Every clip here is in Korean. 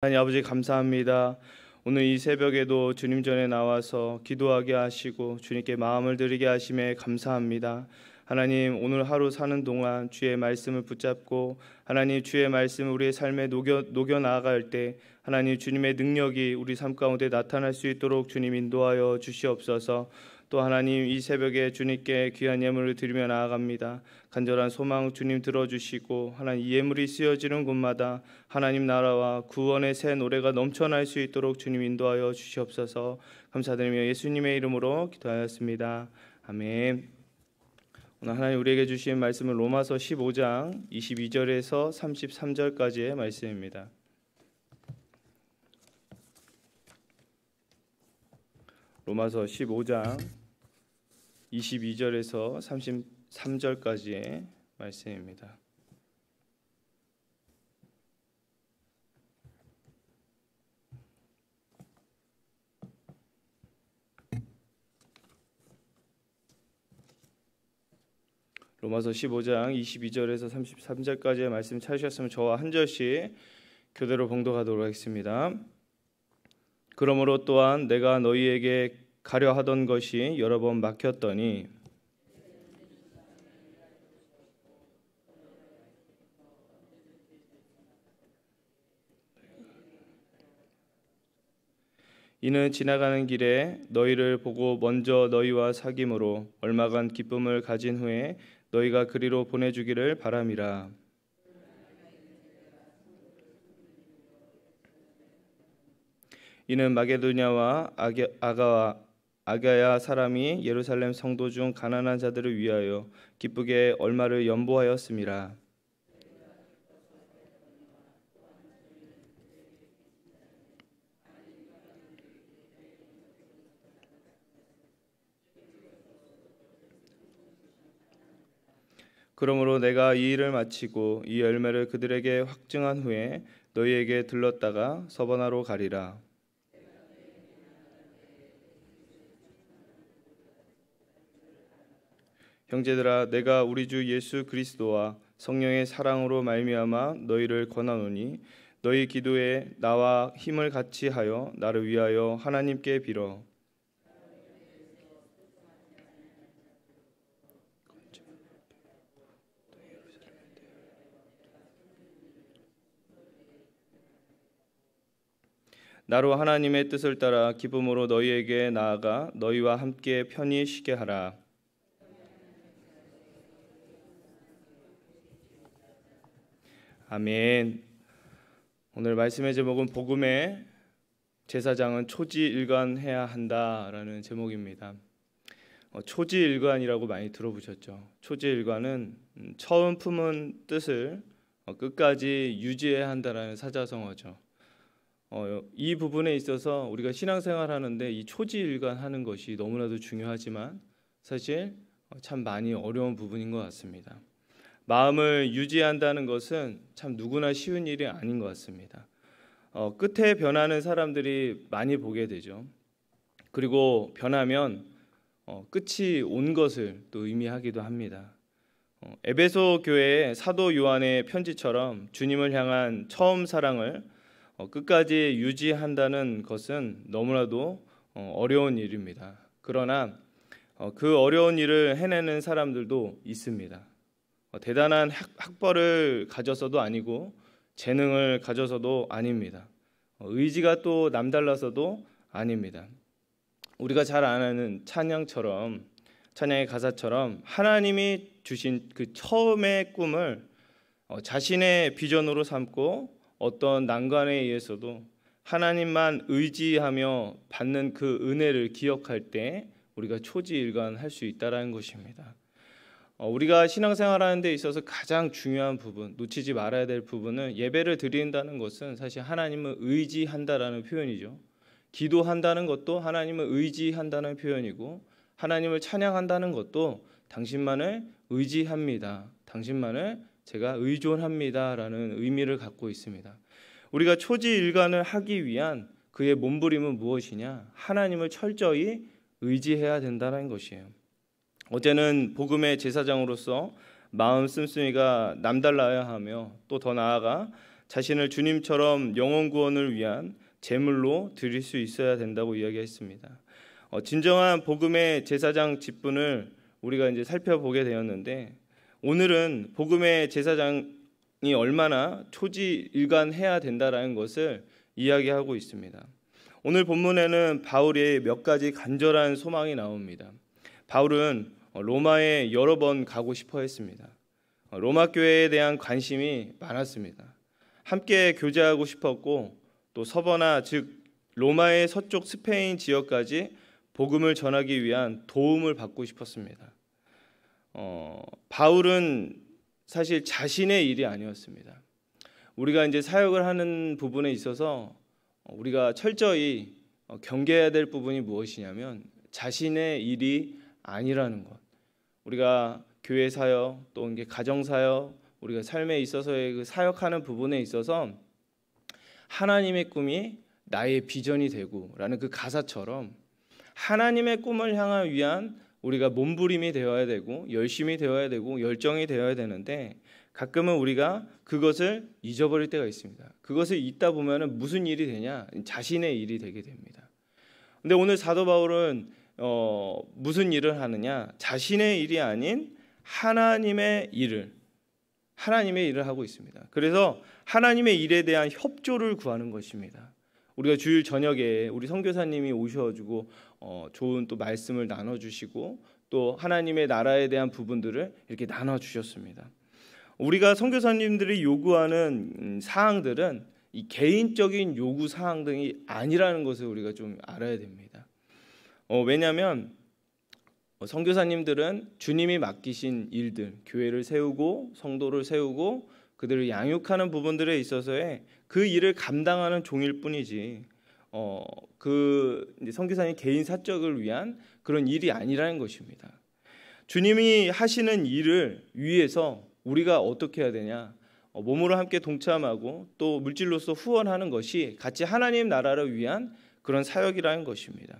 하나님 아버지 감사합니다. 오늘 이 새벽에도 주님 전에 나와서 기도하게 하시고 주님께 마음을 드리게 하심에 감사합니다. 하나님 오늘 하루 사는 동안 주의 말씀을 붙잡고 하나님 주의 말씀을 우리의 삶에 녹여 나아갈 때 하나님 주님의 능력이 우리 삶 가운데 나타날 수 있도록 주님 인도하여 주시옵소서. 또 하나님 이 새벽에 주님께 귀한 예물을 드리며 나아갑니다. 간절한 소망 주님 들어주시고 하나님 이 예물이 쓰여지는 곳마다 하나님 나라와 구원의 새 노래가 넘쳐날 수 있도록 주님 인도하여 주시옵소서. 감사드리며 예수님의 이름으로 기도하였습니다. 아멘. 오늘 하나님 우리에게 주신 말씀은 로마서 15장 22절에서 33절까지의 말씀입니다. 로마서 15장 22절에서 33절까지의 말씀입니다. 로마서 15장 22절에서 33절까지의 말씀 찾으셨으면 저와 한 절씩 교대로 봉독하도록 하겠습니다. 그러므로 또한 내가 너희에게 가려 하던 것이 여러 번 막혔더니 이는 지나가는 길에 너희를 보고 먼저 너희와 사귐으로 얼마간 기쁨을 가진 후에 너희가 그리로 보내주기를 바람이라. 이는 마게도냐와 아가야 사람이 예루살렘 성도 중 가난한 자들을 위하여 기쁘게 얼마를 연보하였음이라. 그러므로 내가 이 일을 마치고 이 열매를 그들에게 확증한 후에 너희에게 들렀다가 서바나로 가리라. 형제들아, 내가 우리 주 예수 그리스도와 성령의 사랑으로 말미암아 너희를 권하노니 너희 기도에 나와 힘을 같이 하여 나를 위하여 하나님께 빌어. 나로 하나님의 뜻을 따라 기쁨으로 너희에게 나아가 너희와 함께 편히 쉬게 하라. 아멘. 오늘 말씀의 제목은 복음의 제사장은 초지일관해야 한다라는 제목입니다. 초지일관이라고 많이 들어보셨죠? 초지일관은 처음 품은 뜻을 끝까지 유지해야 한다라는 사자성어죠. 이 부분에 있어서 우리가 신앙생활하는데 이 초지일관하는 것이 너무나도 중요하지만 사실 참 많이 어려운 부분인 것 같습니다. 마음을 유지한다는 것은 참 누구나 쉬운 일이 아닌 것 같습니다. 끝에 변하는 사람들이 많이 보게 되죠. 그리고 변하면 끝이 온 것을 또 의미하기도 합니다. 에베소 교회의 사도 요한의 편지처럼 주님을 향한 처음 사랑을 끝까지 유지한다는 것은 너무나도 어려운 일입니다. 그러나 그 어려운 일을 해내는 사람들도 있습니다. 대단한 학벌을 가져서도 아니고 재능을 가져서도 아닙니다. 의지가 또 남달라서도 아닙니다. 우리가 잘 아는 찬양의 가사처럼 하나님이 주신 그 처음의 꿈을 자신의 비전으로 삼고 어떤 난관에 의해서도 하나님만 의지하며 받는 그 은혜를 기억할 때 우리가 초지일관할 수 있다는 것입니다. 우리가 신앙생활하는 데 있어서 가장 중요한 부분, 놓치지 말아야 될 부분은 예배를 드린다는 것은 사실 하나님을 의지한다라는 표현이죠. 기도한다는 것도 하나님을 의지한다는 표현이고 하나님을 찬양한다는 것도 당신만을 의지합니다. 당신만을 제가 의존합니다라는 의미를 갖고 있습니다. 우리가 초지일관을 하기 위한 그의 몸부림은 무엇이냐? 하나님을 철저히 의지해야 된다는 것이에요. 어제는 복음의 제사장으로서 마음 씀씀이가 남달라야 하며 또 더 나아가 자신을 주님처럼 영혼 구원을 위한 제물로 드릴 수 있어야 된다고 이야기했습니다. 진정한 복음의 제사장 직분을 우리가 이제 살펴보게 되었는데, 오늘은 복음의 제사장이 얼마나 초지일관해야 된다라는 것을 이야기하고 있습니다. 오늘 본문에는 바울의 몇 가지 간절한 소망이 나옵니다. 바울은 로마에 여러 번 가고 싶어 했습니다. 로마 교회에 대한 관심이 많았습니다. 함께 교제하고 싶었고, 또 서버나 즉 로마의 서쪽 스페인 지역까지 복음을 전하기 위한 도움을 받고 싶었습니다. 바울은 사실 자신의 일이 아니었습니다. 우리가 이제 사역을 하는 부분에 있어서 우리가 철저히 경계해야 될 부분이 무엇이냐면 자신의 일이 아니라는 것. 우리가 교회 사역, 또 이게 가정 사역, 우리가 삶에 있어서의 그 사역하는 부분에 있어서 하나님의 꿈이 나의 비전이 되고라는 그 가사처럼 하나님의 꿈을 향한 위한 우리가 몸부림이 되어야 되고 열심히 되어야 되고 열정이 되어야 되는데, 가끔은 우리가 그것을 잊어버릴 때가 있습니다. 그것을 잊다 보면 무슨 일이 되냐? 자신의 일이 되게 됩니다. 근데 오늘 사도 바울은 무슨 일을 하느냐? 자신의 일이 아닌 하나님의 일을 하고 있습니다. 그래서 하나님의 일에 대한 협조를 구하는 것입니다. 우리가 주일 저녁에 우리 선교사님이 오셔가지고 좋은 또 말씀을 나눠주시고 또 하나님의 나라에 대한 부분들을 이렇게 나눠주셨습니다. 우리가 선교사님들이 요구하는 사항들은 이 개인적인 요구 사항 등이 아니라는 것을 우리가 좀 알아야 됩니다. 왜냐하면 선교사님들은 주님이 맡기신 일들, 교회를 세우고 성도를 세우고 그들을 양육하는 부분들에 있어서의 그 일을 감당하는 종일 뿐이지, 그 선교사님 개인 사적을 위한 그런 일이 아니라는 것입니다. 주님이 하시는 일을 위해서 우리가 어떻게 해야 되냐? 몸으로 함께 동참하고 또 물질로서 후원하는 것이 같이 하나님 나라를 위한 그런 사역이라는 것입니다.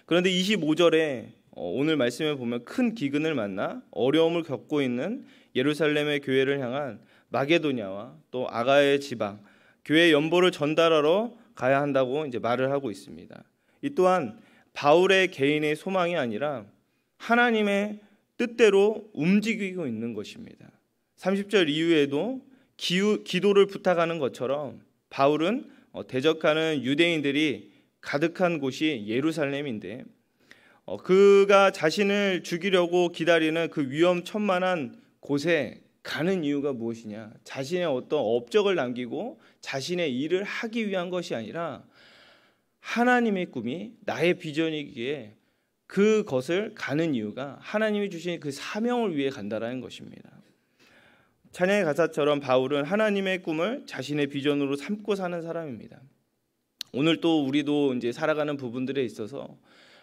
그런데 25절에 오늘 말씀에 보면 큰 기근을 만나 어려움을 겪고 있는 예루살렘의 교회를 향한 마게도냐와 또 아가의 지방 교회 연보를 전달하러 가야 한다고 이제 말을 하고 있습니다. 이 또한 바울의 개인의 소망이 아니라 하나님의 뜻대로 움직이고 있는 것입니다. 30절 이후에도 기도를 부탁하는 것처럼 바울은 대적하는 유대인들이 가득한 곳이 예루살렘인데, 그가 자신을 죽이려고 기다리는 그 위험천만한 곳에 가는 이유가 무엇이냐? 자신의 어떤 업적을 남기고 자신의 일을 하기 위한 것이 아니라 하나님의 꿈이 나의 비전이기에 그것을 가는 이유가 하나님이 주신 그 사명을 위해 간다라는 것입니다. 찬양의 가사처럼 바울은 하나님의 꿈을 자신의 비전으로 삼고 사는 사람입니다. 오늘 또 우리도 이제 살아가는 부분들에 있어서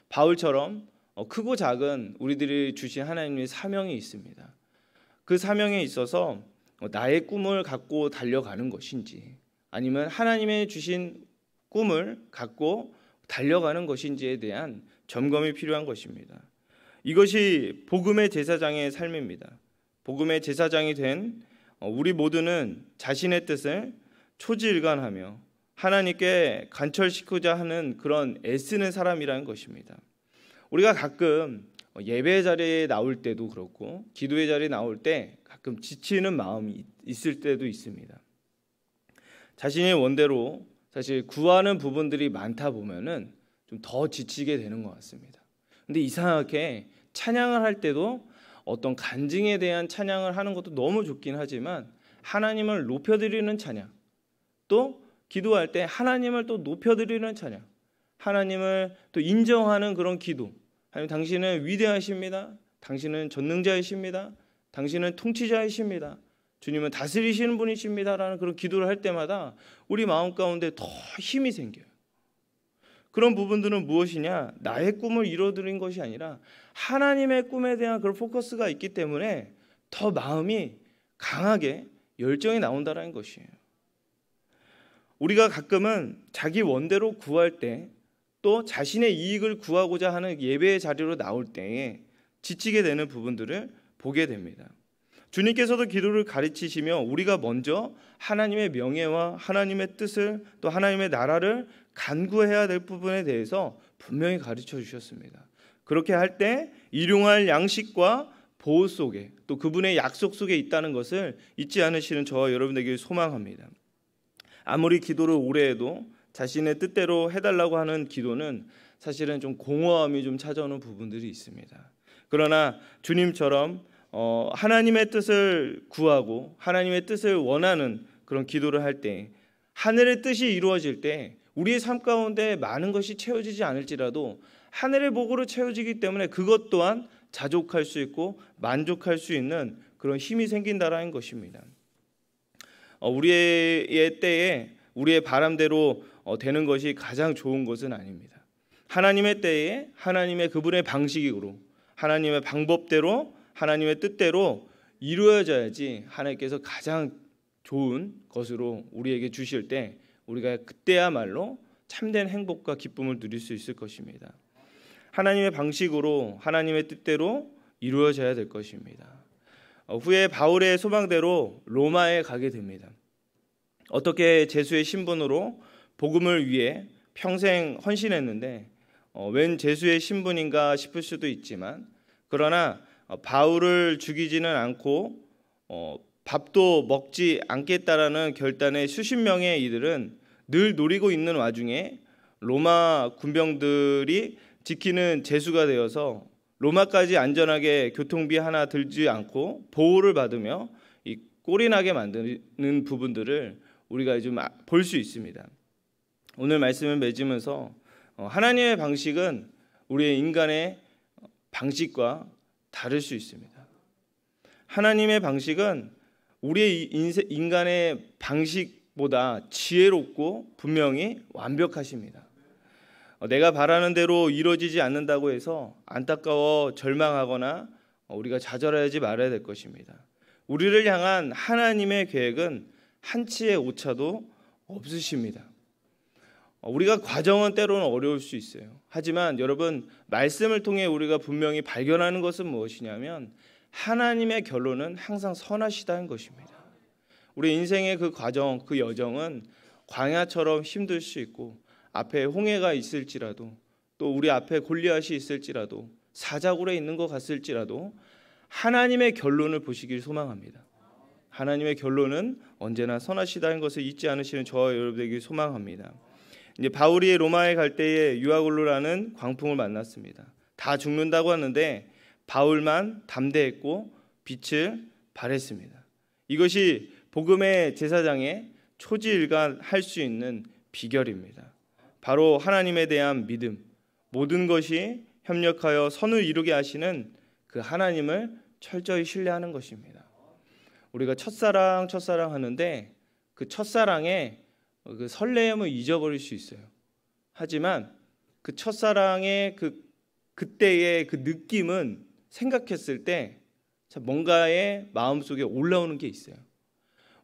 바울처럼 크고 작은 우리들이 주신 하나님의 사명이 있습니다. 그 사명에 있어서 나의 꿈을 갖고 달려가는 것인지 아니면 하나님의 주신 꿈을 갖고 달려가는 것인지에 대한 점검이 필요한 것입니다. 이것이 복음의 제사장의 삶입니다. 복음의 제사장이 된 우리 모두는 자신의 뜻을 초지일관하며 하나님께 간철시키고자 하는 그런 애쓰는 사람이라는 것입니다. 우리가 가끔 예배 자리에 나올 때도 그렇고 기도의 자리에 나올 때 가끔 지치는 마음이 있을 때도 있습니다. 자신의 원대로 사실 구하는 부분들이 많다 보면은 좀 더 지치게 되는 것 같습니다. 근데 이상하게 찬양을 할 때도 어떤 간증에 대한 찬양을 하는 것도 너무 좋긴 하지만 하나님을 높여드리는 찬양, 또 기도할 때 하나님을 또 높여드리는 찬양, 하나님을 또 인정하는 그런 기도, 하나님 당신은 위대하십니다. 당신은 전능자이십니다. 당신은 통치자이십니다. 주님은 다스리시는 분이십니다라는 그런 기도를 할 때마다 우리 마음 가운데 더 힘이 생겨요. 그런 부분들은 무엇이냐? 나의 꿈을 이뤄드린 것이 아니라 하나님의 꿈에 대한 그런 포커스가 있기 때문에 더 마음이 강하게 열정이 나온다는 것이에요. 우리가 가끔은 자기 원대로 구할 때 또 자신의 이익을 구하고자 하는 예배의 자리로 나올 때에 지치게 되는 부분들을 보게 됩니다. 주님께서도 기도를 가르치시며 우리가 먼저 하나님의 명예와 하나님의 뜻을 또 하나님의 나라를 간구해야 될 부분에 대해서 분명히 가르쳐 주셨습니다. 그렇게 할 때 일용할 양식과 보호 속에 또 그분의 약속 속에 있다는 것을 잊지 않으시는 저와 여러분에게 소망합니다. 아무리 기도를 오래 해도 자신의 뜻대로 해달라고 하는 기도는 사실은 좀 공허함이 좀 찾아오는 부분들이 있습니다. 그러나 주님처럼 하나님의 뜻을 구하고 하나님의 뜻을 원하는 그런 기도를 할 때 하늘의 뜻이 이루어질 때 우리의 삶 가운데 많은 것이 채워지지 않을지라도 하늘의 복으로 채워지기 때문에 그것 또한 자족할 수 있고 만족할 수 있는 그런 힘이 생긴다라는 것입니다. 우리의 때에 우리의 바람대로 되는 것이 가장 좋은 것은 아닙니다. 하나님의 때에 하나님의 그분의 방식으로 하나님의 방법대로 하나님의 뜻대로 이루어져야지 하나님께서 가장 좋은 것으로 우리에게 주실 때 우리가 그때야말로 참된 행복과 기쁨을 누릴 수 있을 것입니다. 하나님의 방식으로 하나님의 뜻대로 이루어져야 될 것입니다. 후에 바울의 소망대로 로마에 가게 됩니다. 어떻게 제수의 신분으로 복음을 위해 평생 헌신했는데 웬 제수의 신분인가 싶을 수도 있지만 그러나 바울을 죽이지는 않고 밥도 먹지 않겠다라는 결단의 수십 명의 이들은 늘 노리고 있는 와중에 로마 군병들이 지키는 제수가 되어서 로마까지 안전하게 교통비 하나 들지 않고 보호를 받으며 이 꼴이 나게 만드는 부분들을 우리가 좀 볼 수 있습니다. 오늘 말씀을 맺으면서 하나님의 방식은 우리의 인간의 방식과 다를 수 있습니다. 하나님의 방식은 우리의 인간의 방식보다 지혜롭고 분명히 완벽하십니다. 내가 바라는 대로 이루어지지 않는다고 해서 안타까워 절망하거나 우리가 좌절하지 말아야 될 것입니다. 우리를 향한 하나님의 계획은 한치의 오차도 없으십니다. 우리가 과정은 때로는 어려울 수 있어요. 하지만 여러분 말씀을 통해 우리가 분명히 발견하는 것은 무엇이냐면 하나님의 결론은 항상 선하시다는 것입니다. 우리 인생의 그 과정, 그 여정은 광야처럼 힘들 수 있고 앞에 홍해가 있을지라도 또 우리 앞에 골리앗이 있을지라도 사자굴에 있는 것 같을지라도 하나님의 결론을 보시길 소망합니다. 하나님의 결론은 언제나 선하시다는 것을 잊지 않으시는 저와 여러분에게 소망합니다. 이제 바울이 로마에 갈 때에 유아굴로라는 광풍을 만났습니다. 다 죽는다고 하는데 바울만 담대했고 빛을 발했습니다. 이것이 복음의 제사장의 초지일관할 수 있는 비결입니다. 바로 하나님에 대한 믿음, 모든 것이 협력하여 선을 이루게 하시는 그 하나님을 철저히 신뢰하는 것입니다. 우리가 첫사랑 하는데 그 첫사랑의 그 설레임을 잊어버릴 수 있어요. 하지만 그 첫사랑의 그때의 그 느낌은 생각했을 때 뭔가의 마음속에 올라오는 게 있어요.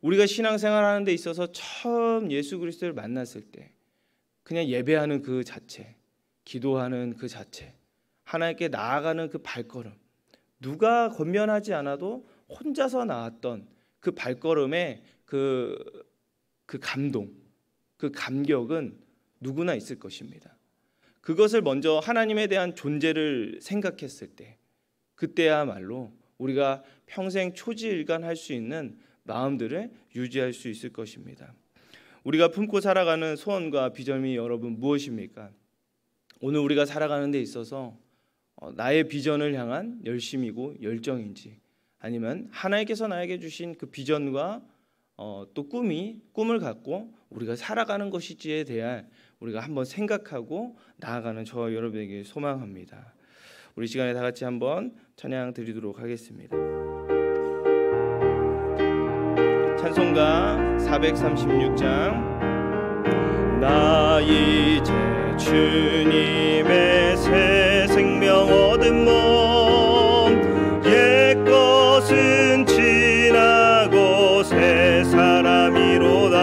우리가 신앙생활하는 데 있어서 처음 예수 그리스도를 만났을 때 그냥 예배하는 그 자체, 기도하는 그 자체, 하나님께 나아가는 그 발걸음, 누가 권면하지 않아도 혼자서 나왔던 그 발걸음의 그 감동, 그 감격은 누구나 있을 것입니다. 그것을 먼저 하나님에 대한 존재를 생각했을 때 그때야말로 우리가 평생 초지일관할 수 있는 마음들을 유지할 수 있을 것입니다. 우리가 품고 살아가는 소원과 비전이 여러분 무엇입니까? 오늘 우리가 살아가는 데 있어서 나의 비전을 향한 열심이고 열정인지 아니면 하나님께서 나에게 주신 그 비전과 또 꿈을 갖고 우리가 살아가는 것인지에 대한 우리가 한번 생각하고 나아가는 저와 여러분에게 소망합니다. 우리 시간에 다 같이 한번 찬양 드리도록 하겠습니다. 찬송가 436장 나 이제 주님의 새 생명 얻은 몸 옛것은 지나고 새 사람이로다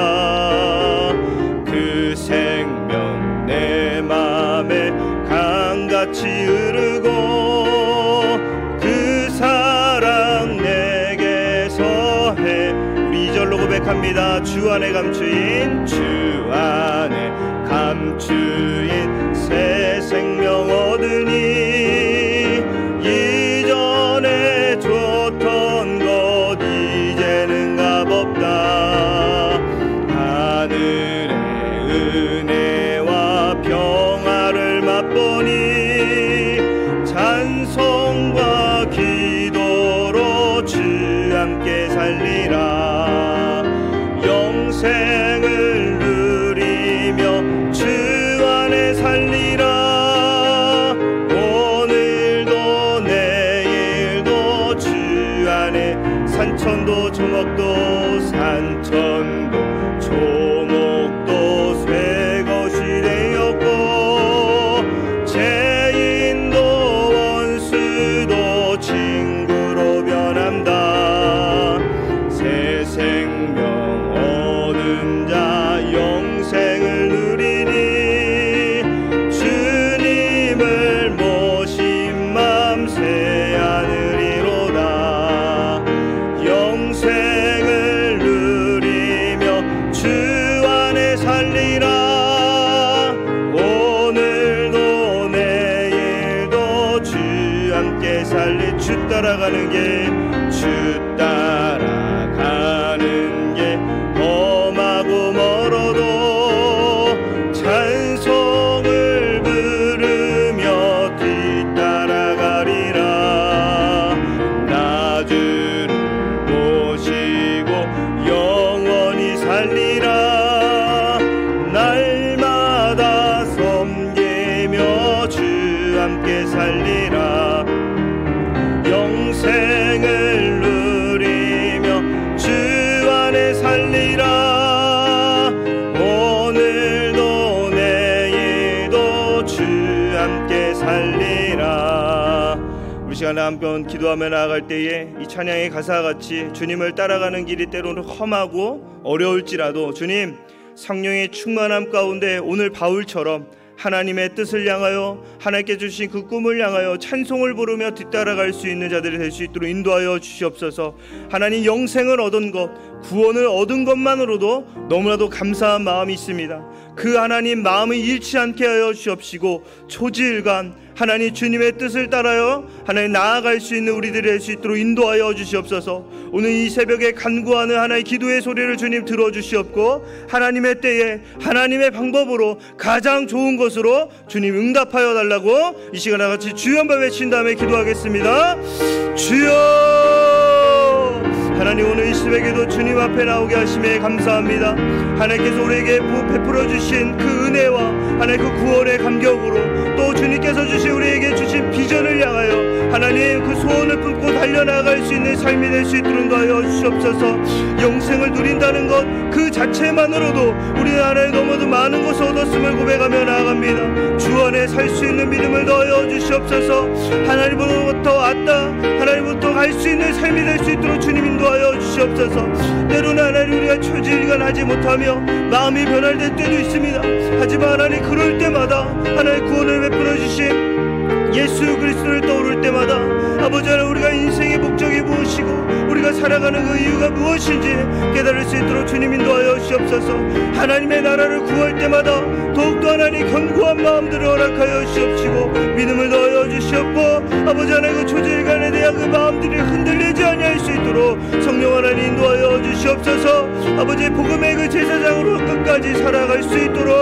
그 생명 내 맘에 강같이 흐르고 그 사랑 내게 고백합니다. 주 안에 감추인, 주 안에 감추인 새 생명 얻으니 이전에 줬던 것 이제는 값없다. 하늘의 은혜와 평화를 맛보니 찬송과 기도로 주 함께 살리라. 영생을 누리며 주 안에 살리라. 오늘도 내일도 주 안에 산천도 조목도 산천도 조목도 새 것이 되었고 죄인도 원수도 친구로 변한다. 새 생명 얻은 자 영생을 누리니 주님을 모신 맘 새 하늘이로다. 영생을 누리며 주 안에 살리라. 오늘도 내일도 주 함께 살리. 주 따라가는 길, 주 따라가는 길 험하고 멀어도 찬송을 부르며 뒤따라가리라. 나 주를 모시고 영원히 살리라. 날마다 섬기며 주 함께 살리라. 영생을 누리며 주 안에 살리라. 오늘도 내일도 주 함께 살리라. 우리 시간에 함께 기도하며 나아갈 때에 이 찬양의 가사와 같이 주님을 따라가는 길이 때로는 험하고 어려울지라도 주님 성령의 충만함 가운데 오늘 바울처럼 하나님의 뜻을 향하여 하나님께 주신 그 꿈을 향하여 찬송을 부르며 뒤따라갈 수 있는 자들이 될 수 있도록 인도하여 주시옵소서. 하나님 영생을 얻은 것, 구원을 얻은 것만으로도 너무나도 감사한 마음이 있습니다. 그 하나님 마음을 잃지 않게 하여 주옵시고 초지일간 하나님 주님의 뜻을 따라요 하나님 나아갈 수 있는 우리들이 될 수 있도록 인도하여 주시옵소서. 오늘 이 새벽에 간구하는 하나님의 기도의 소리를 주님 들어주시옵고 하나님의 때에 하나님의 방법으로 가장 좋은 것으로 주님 응답하여 달라고 이 시간에 같이 주여 한번 외친 다음에 기도하겠습니다. 주여. 하나님 오늘 이 새벽에도 주님 앞에 나오게 하심에 감사합니다. 하나님께서 우리에게 베풀어 주신 그 은혜와 하나님 그 구원의 감격으로 또 주님께서 주신 우리에게 주신 비전을 향하여 하나님 그 소원을 품고 달려나갈 수 있는 삶이 될 수 있도록 하여 주시옵소서. 영생을 누린다는 것 그 자체만으로도 우리는 하나님 너무도 많은 것을 얻었음을 고백하며 나아갑니다. 주 안에 살 수 있는 믿음을 더하여 주시옵소서. 하나님으로부터 왔다 하나님부터 갈 수 있는 삶이 될 수 있도록 주님 인도하여 주시옵소서. 때로는 하나님 우리가 초지일간 하지 못하며 마음이 변할될 때도 있습니다. 하지만 하나님 그럴 때마다 하나님 구원을 베풀어 주신 예수 그리스도를 떠오를 때마다 아버지 하나님 우리가 인생의 목적이 무엇이고 우리가 살아가는 그 이유가 무엇인지 깨달을 수 있도록 주님 인도하여 주시옵소서. 하나님의 나라를 구할 때마다 더욱더 하나님 견고한 마음들을 허락하여 주시옵시고 믿음을 더하여 주시옵고 아버지 하나님 그 초지일간에 대한 그 마음들이 흔들리지 아니할 수 있도록 성령 하나님 인도하여 주시옵소서. 아버지 복음의 그 제사장으로 끝까지 살아갈 수 있도록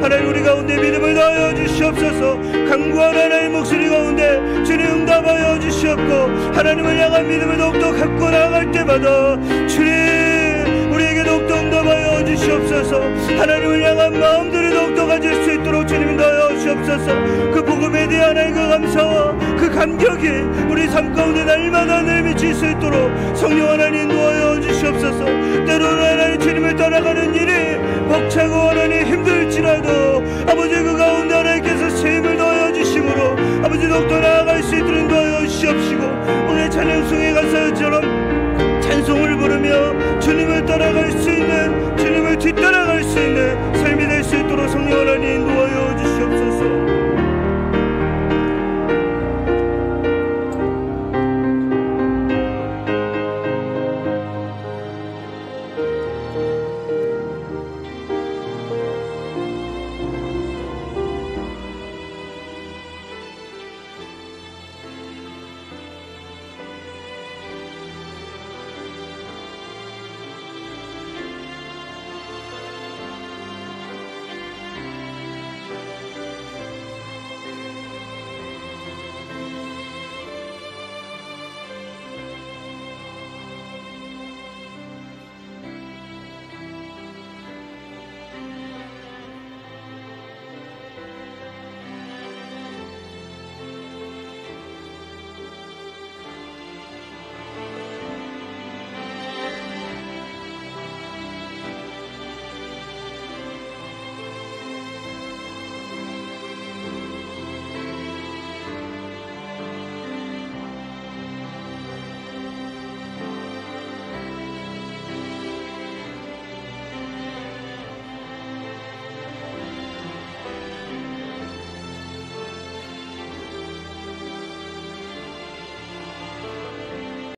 하나님 우리 가운데 믿음을 더하여 주시옵소서. 간구한 하나님 목소리 가운데 주님 응답하여 주시옵고 하나님을 향한 믿음을 더욱더 갖고 나아갈 때마다 주님 우리에게 더욱더 응답하여 주시옵소서. 하나님을 향한 마음들을 더욱더 가질 수 있도록 주님 인도하여 주시옵소서. 그 복음에 대한 하나님 그 감사와 그 감격이 우리 삶 가운데 날마다 늘 미칠 수 있도록 성령 하나님 인도하여 주시옵소서. 때로는 하나님 주님을 따라가는 일이 벅차고 하나님 힘들지라도 아버지 그 가운데 하나님께서 새 힘을 더하여 주심으로 아버지 더욱더 나아갈 수 있도록 인도하여 주시옵시고 오늘 찬양송의 가사처럼 찬송을 부르며 주님을 따라갈 수 있는 주님을 뒤따라갈 수 있는 삶이 될 수 있도록